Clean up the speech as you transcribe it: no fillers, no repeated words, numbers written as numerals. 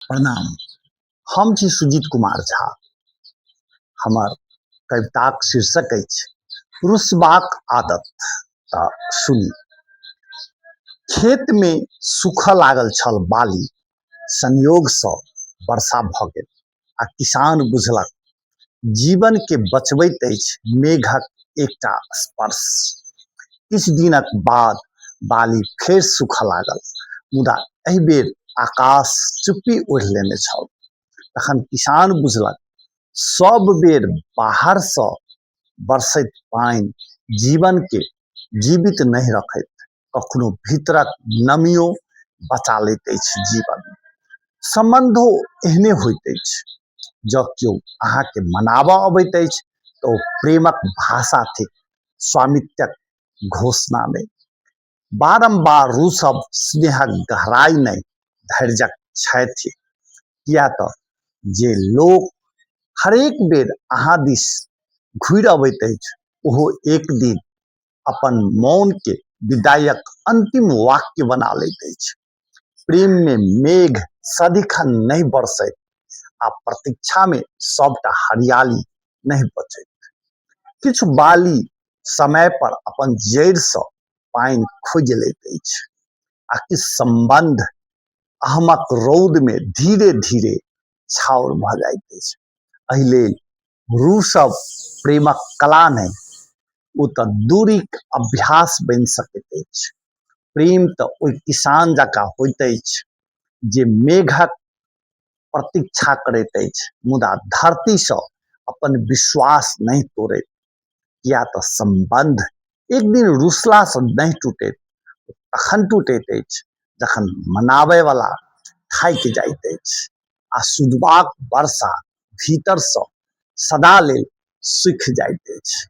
प्रणाम। हम छी सुजीत कुमार झा। हमर कविताक शीर्षक अछि रुसबाक आदत। तऽ सुनी। खेत में सूखऽ लागल छल बाली, संयोग सँ वर्षा भऽ गेल आ किसान बुझलक जीवन के बचबैत अछि मेघक एकटा स्पर्श। किछु दिनक बाद बाली फेर सूखऽ लागल, मुदा एहि बेर आकाश चुप्पी ओढ़ि लेने छल। तखन किसान बुझलक सब बेर बाहर सँ बरसैत पानि जीवन के जीवित नहीं रखैत, कखनो भीतरक नमियो बचा लैत अछि जीवन। संबंधो एहने होइत अछि। जँ केओ अहाँके मनाबऽ अबैत अछि तऽ ओ प्रेमक भाषा थिक, स्वामित्वक घोषणा नहीं। बारंबार रूसब स्नेहक गहराई नहीं, धैर्यक क्षय थिक। किया तऽ जे लोक हरेक बेर अहाँ दिस घुरि अबैत अछि, ओहो एक दिन अपन मौन के विदाइक अंतिम वाक्य बना लैत अछि। प्रेम में मेघ सदिखन नहीं बरसैत आ प्रतीक्षा में सबटा हरियाली नहीं बचैत। किछु बाली समय पर अपन जड़ि सँ पानि खोजि लैत अछि आ किछु संबंध अहमक रौद में धीरे धीरे छाउर भऽ जाइत अछि। एहि लेल रूसब प्रेमक कला नहीं, ओ तऽ दूरीक अभ्यास बनि सकैत अछि। प्रेम तऽ ओहि किसान जकाँ होइत अछि जे मेघक प्रतीक्षा करैत अछि, मुदा धरती सँ अपन विश्वास नहीं तोड़ैत। किया तऽ संबंध एक दिन रुसला सँ नहीं टूटैत, तखन टूटैत अछि जखन मनाबय वाला थाकि जाइत अछि आ सुधबाक वर्षा भीतर सँ सदा लेल सूखि जाइत अछि।